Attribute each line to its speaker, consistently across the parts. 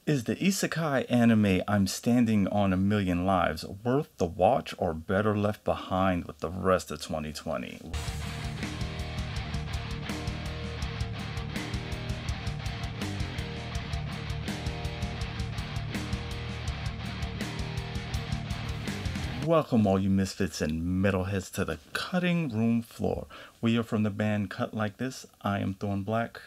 Speaker 1: Is the Isekai anime I'm Standing on a Million Lives worth the watch or better left behind with the rest of 2020? Welcome all you misfits and metalheads to the cutting room floor. We are from the band Cut Like This. I am Thorn Black.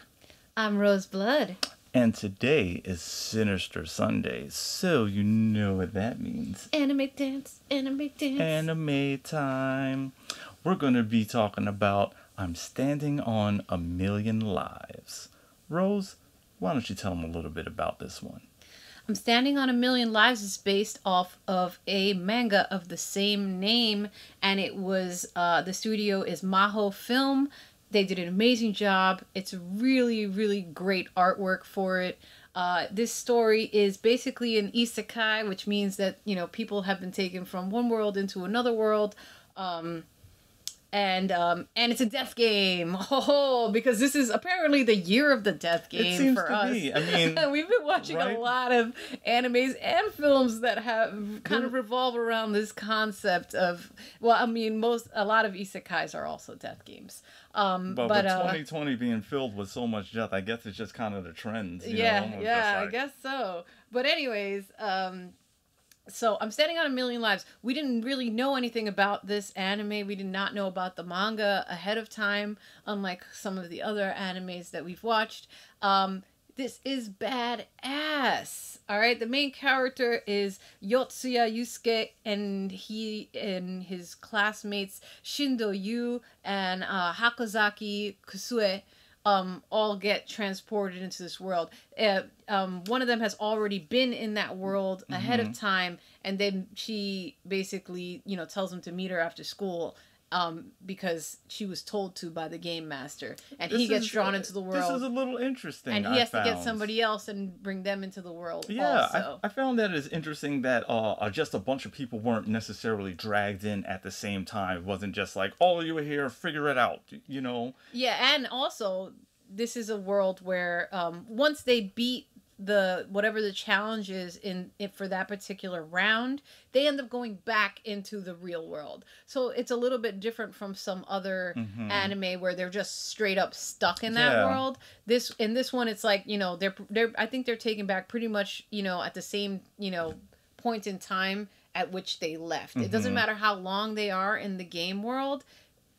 Speaker 2: I'm Rose Blood.
Speaker 1: And today is Sinister Sunday, so you know what that means.
Speaker 2: Anime dance, anime dance.
Speaker 1: Anime time. We're going to be talking about I'm Standing on a Million Lives. Rose, why don't you tell them a little bit about this one?
Speaker 2: I'm Standing on a Million Lives is based off of a manga of the same name, and it was, the studio is Maho Film. They did an amazing job. It's really, really great artwork for it. This story is basically an isekai, which means that, people have been taken from one world into another world. And it's a death game. Oh, because this is apparently the year of the death game for us.
Speaker 1: Be. I mean,
Speaker 2: we've been watching a lot of animes and films that have kind of revolve around this concept of. Well, I mean, a lot of isekais are also death games.
Speaker 1: But 2020 being filled with so much death, I guess it's just kind of the trend.
Speaker 2: I guess so. But anyways, so I'm Standing on a Million Lives. We didn't really know anything about this anime. We did not know about the manga ahead of time, unlike some of the other animes that we've watched. This is badass. All right, the main character is Yotsuya Yusuke, and he and his classmates Shindo Yu and Hakozaki Kusue all get transported into this world. One of them has already been in that world ahead of time, and then she basically, tells him to meet her after school, because she was told to by the game master, and he gets drawn into the world.
Speaker 1: This is a little interesting,
Speaker 2: and he has to get somebody else and bring them into the world.
Speaker 1: Yeah,
Speaker 2: also.
Speaker 1: I found that it's interesting that just a bunch of people weren't necessarily dragged in at the same time. It wasn't just like, oh, you were here, figure it out,
Speaker 2: Yeah, and also this is a world where once they beat whatever the challenge is for that particular round, they end up going back into the real world. So it's a little bit different from some other anime where they're just straight up stuck in that world. In this one, it's like, they're I think they're taken back pretty much, at the same, point in time at which they left. It doesn't matter how long they are in the game world.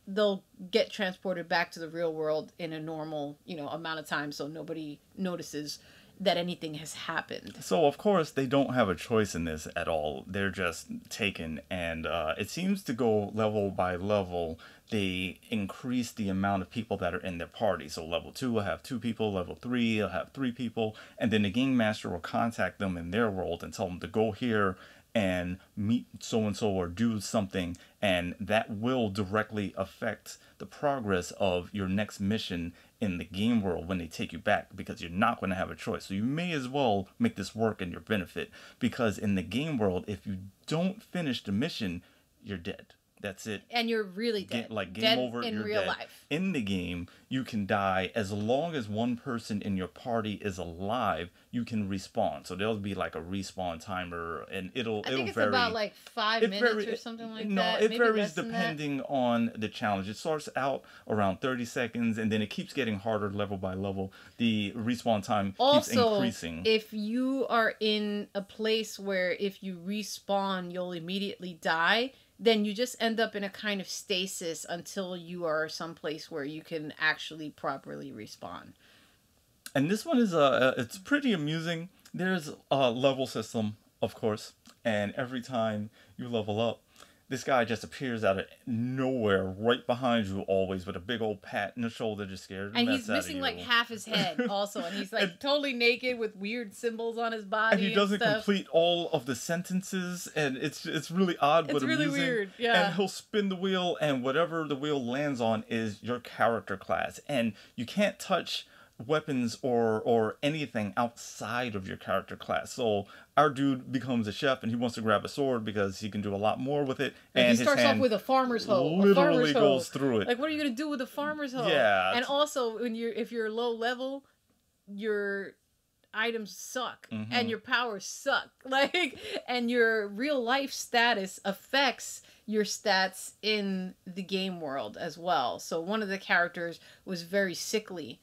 Speaker 2: They'll get transported back to the real world in a normal, amount of time, so nobody notices that anything has happened.
Speaker 1: So, of course, they don't have a choice in this at all. They're just taken, and it seems to go level by level. They increase the amount of people that are in their party. So level 2 will have 2 people, level 3 will have 3 people, and then the game master will contact them in their world and tell them to go here and meet so-and-so or do something, and that will directly affect the progress of your next mission in the game world when they take you back, because you're not going to have a choice. So you may as well make this work in your benefit, because in the game world, if you don't finish the mission, you're dead. That's it.
Speaker 2: And you're really dead.
Speaker 1: Game
Speaker 2: dead
Speaker 1: over.
Speaker 2: In
Speaker 1: you're
Speaker 2: real
Speaker 1: dead.
Speaker 2: Life.
Speaker 1: In the game, you can die as long as one person in your party is alive. You can respawn. So there'll be like a respawn timer, and it'll
Speaker 2: I think it's
Speaker 1: vary.
Speaker 2: about like 5 minutes or something like that.
Speaker 1: No, it
Speaker 2: Maybe
Speaker 1: varies depending on the challenge. It starts out around 30 seconds, and then it keeps getting harder level by level. The respawn time keeps increasing.
Speaker 2: If you are in a place where if you respawn, you'll immediately die, then you just end up in a kind of stasis until you are someplace where you can actually properly respawn.
Speaker 1: And this one is it's pretty amusing. There's a level system, of course, and every time you level up, this guy just appears out of nowhere, right behind you, always with a big old pat in the shoulder, just scared.
Speaker 2: And he's missing like half his head, also, and he's like totally naked with weird symbols on his body.
Speaker 1: And he doesn't complete all of the sentences, and it's really odd, but amusing.
Speaker 2: It's really weird, yeah.
Speaker 1: And he'll spin the wheel, and whatever the wheel lands on is your character class, and you can't touch weapons or anything outside of your character class. So our dude becomes a chef, and he wants to grab a sword because he can do a lot more with it.
Speaker 2: And he starts off with a farmer's hoe.
Speaker 1: Literally goes through it.
Speaker 2: Like, what are you gonna do with a farmer's hoe?
Speaker 1: Yeah.
Speaker 2: And also, if you're low level, your items suck
Speaker 1: Mm-hmm.
Speaker 2: and your powers suck. Like, and your real life status affects your stats in the game world as well. So one of the characters was very sickly.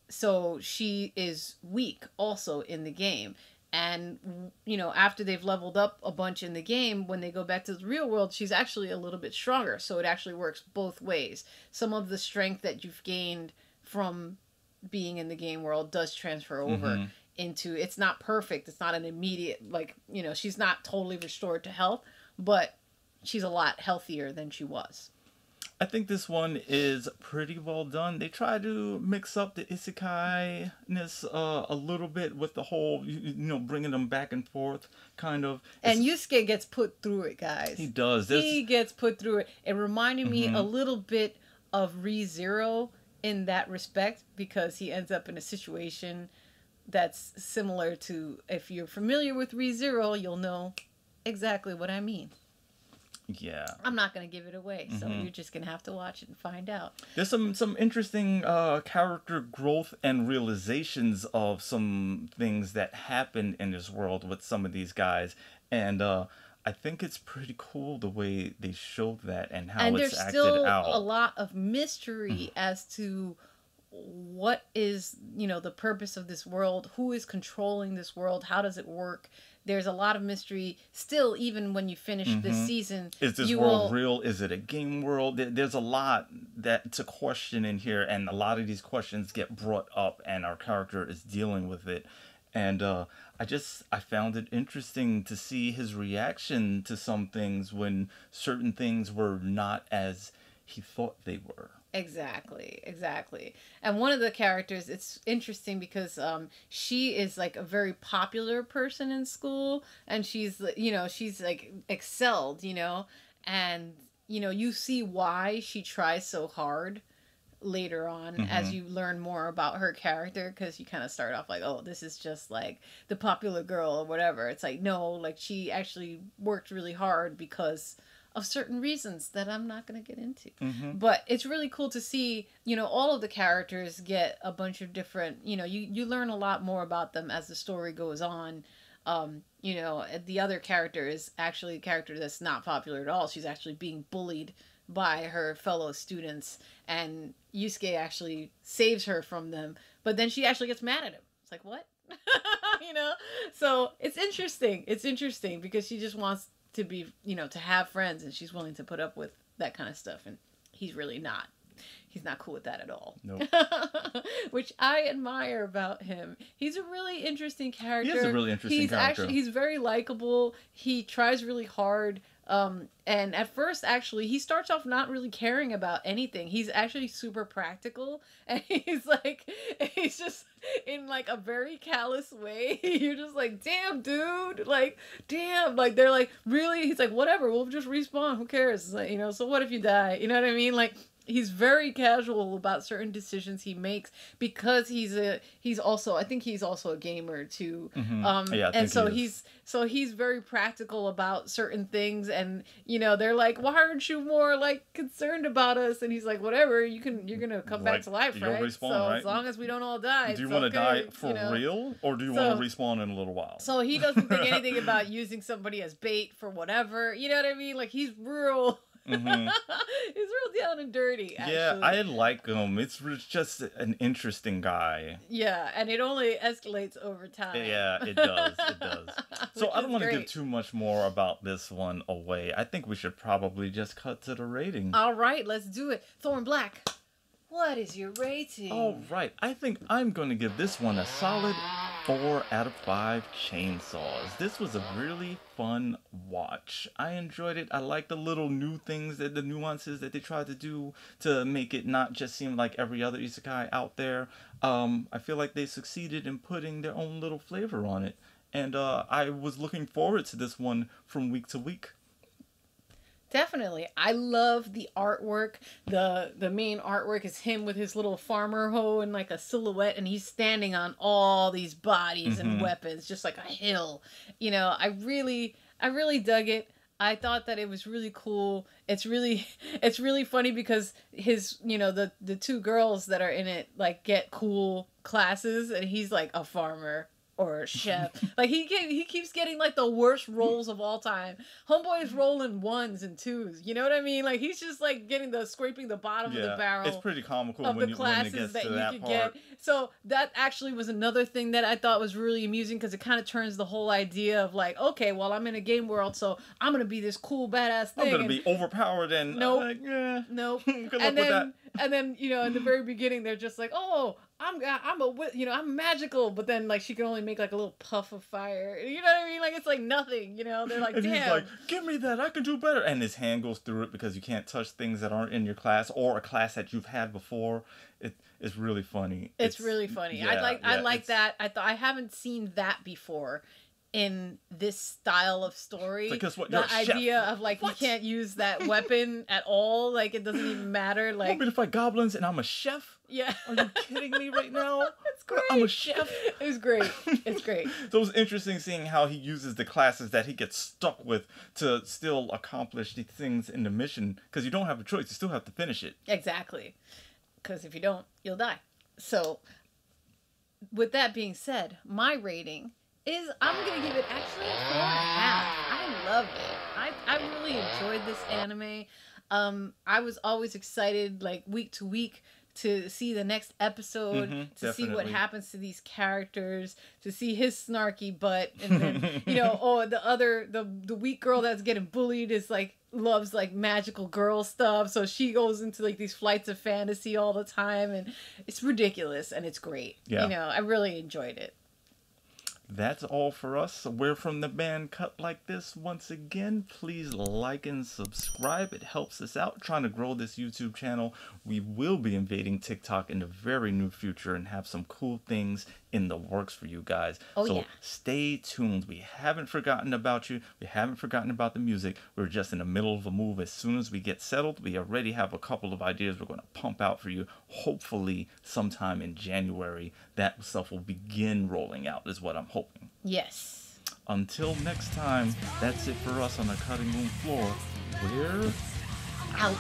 Speaker 2: So she is weak also in the game. And, you know, after they've leveled up a bunch in the game, when they go back to the real world, she's actually a little bit stronger. So it actually works both ways. Some of the strength that you've gained from being in the game world does transfer over into, it's not perfect. It's not an immediate, like, you know, she's not totally restored to health, but she's a lot healthier than she was.
Speaker 1: I think this one is pretty well done. They try to mix up the isekai-ness a little bit with the whole, you know, bringing them back and forth, kind of.
Speaker 2: And Yusuke gets put through it, guys.
Speaker 1: He does.
Speaker 2: He gets put through it. It reminded me a little bit of Re:Zero in that respect, because he ends up in a situation that's similar to, if you're familiar with Re:Zero, you'll know exactly what I mean.
Speaker 1: Yeah.
Speaker 2: I'm not going to give it away, so you're just going to have to watch it and find out.
Speaker 1: There's some interesting character growth and realizations of some things that happen in this world with some of these guys. And I think it's pretty cool the way they showed that and how it's acted out. And there's still
Speaker 2: a lot of mystery as to what is, you know, the purpose of this world, who is controlling this world, how does it work. There's a lot of mystery still, even when you finish this season.
Speaker 1: Is this world real? Is it a game world? There's a lot that to question in here, and a lot of these questions get brought up, and our character is dealing with it. And I found it interesting to see his reaction to some things when certain things were not as he thought they were.
Speaker 2: Exactly. And one of the characters, it's interesting because she is like a very popular person in school, and she's, you know, she's like excelled, you know, and, you know, you see why she tries so hard later on as you learn more about her character, because you kind of start off like, oh, this is just like the popular girl or whatever. It's like, no, like she actually worked really hard because of certain reasons that I'm not going to get into. But it's really cool to see, you know, all of the characters get a bunch of different, you know, you learn a lot more about them as the story goes on. You know, the other character is actually a character that's not popular at all. She's actually being bullied by her fellow students, and Yusuke actually saves her from them, but then she actually gets mad at him. It's like, what? You know? So it's interesting because she just wants to be, you know, to have friends, and she's willing to put up with that kind of stuff, and he's really not. He's not cool with that at all.
Speaker 1: Nope.
Speaker 2: Which I admire about him. He's a really interesting character.
Speaker 1: He is a really interesting character.
Speaker 2: He's very likable. He tries really hard. And at first, actually, he starts off not really caring about anything. He's actually super practical, and he's just in like a very callous way. You're just like, damn, dude, like, damn, like they're like, really? He's like, whatever, we'll just respawn. Who cares? Like, you know, so what if you die? You know what I mean? Like, he's very casual about certain decisions he makes because he's also a gamer too. And so he's very practical about certain things, and you know, they're like, why aren't you more like concerned about us? And he's like, whatever, you're gonna come back to life, right?
Speaker 1: Respawn,
Speaker 2: so
Speaker 1: right?
Speaker 2: As long as we don't all die.
Speaker 1: Do you want to die for real, or do you want to respawn in a little while?
Speaker 2: So he doesn't think anything about using somebody as bait for whatever, you know what I mean? Like, he's real. He's real down and dirty, actually.
Speaker 1: Yeah, I like him. It's just an interesting guy.
Speaker 2: Yeah, and it only escalates over time.
Speaker 1: Yeah, it does. So I don't want to give too much more about this one away. I think we should probably just cut to the rating.
Speaker 2: All right, let's do it. Thorn Black, what is your rating?
Speaker 1: All right, I think I'm going to give this one a solid 4 out of 5 chainsaws. This was a really fun watch. I enjoyed it. I like the little new things, the nuances that they tried to do to make it not just seem like every other isekai out there. I feel like they succeeded in putting their own little flavor on it. And I was looking forward to this one from week to week.
Speaker 2: Definitely. I love the artwork. The main artwork is him with his little farmer hoe and like a silhouette, and he's standing on all these bodies and weapons, just like a hill. You know, I really dug it. I thought that it was really cool. It's really funny because his, the two girls that are in it like get cool classes, and he's like a farmer or a chef. Like he keeps getting like the worst roles of all time. Homeboy's rolling ones and twos. You know what I mean? Like he's just like getting scraping the bottom of the barrel.
Speaker 1: It's pretty comical
Speaker 2: of
Speaker 1: when
Speaker 2: the
Speaker 1: when it
Speaker 2: classes
Speaker 1: gets to
Speaker 2: you
Speaker 1: that
Speaker 2: could
Speaker 1: part.
Speaker 2: get. So that actually was another thing that I thought was really amusing, because it kind of turns the whole idea of like, okay, well, I'm in a game world, so I'm gonna be this cool badass thing.
Speaker 1: I'm gonna be overpowered and
Speaker 2: nope,
Speaker 1: nope.
Speaker 2: Good luck
Speaker 1: with that.
Speaker 2: And then in the very beginning they're just like, oh, I'm magical, but then like she can only make like a little puff of fire. You know what I mean? Like it's like nothing. They're like,
Speaker 1: and
Speaker 2: damn.
Speaker 1: He's like, give me that. I can do better. And his hand goes through it because you can't touch things that aren't in your class or a class that you've had before. It's really funny.
Speaker 2: It's really funny.
Speaker 1: Yeah,
Speaker 2: I like that. I haven't seen that before in this style of story.
Speaker 1: Like, guess what?
Speaker 2: The
Speaker 1: You're a
Speaker 2: idea
Speaker 1: chef.
Speaker 2: of like
Speaker 1: What?
Speaker 2: you can't use that weapon at all. Like it doesn't even matter.
Speaker 1: You
Speaker 2: Like
Speaker 1: want me to fight goblins and I'm a chef?
Speaker 2: yeah.
Speaker 1: Are you kidding me right now?
Speaker 2: It's great.
Speaker 1: I'm a chef.
Speaker 2: It was great. It's great.
Speaker 1: So it was interesting seeing how he uses the classes that he gets stuck with to still accomplish the things in the mission, because you don't have a choice. You still have to finish it.
Speaker 2: Exactly. Because if you don't, you'll die. So, with that being said, my rating is, I'm going to give it actually a 4.5. I loved it. I really enjoyed this anime. I was always excited, like, week to week, to see the next episode, to see what
Speaker 1: definitely.
Speaker 2: happens to these characters, to see his snarky butt, and then, the weak girl that's getting bullied is, like, loves like magical girl stuff, so she goes into like these flights of fantasy all the time, and it's ridiculous and it's great. I really enjoyed it.
Speaker 1: That's all for us. We're from the band Cut Like This. Once again, please like and subscribe. It helps us out trying to grow this YouTube channel. We will be invading TikTok in the very near future and have some cool things in the works for you guys. So stay tuned. We haven't forgotten about you. We haven't forgotten about the music. We're just in the middle of a move. As soon as we get settled, we already have a couple of ideas we're going to pump out for you. Hopefully sometime in January, that stuff will begin rolling out, is what I'm hoping.
Speaker 2: Yes.
Speaker 1: Until next time, that's it for us on the cutting room floor. We're
Speaker 2: out.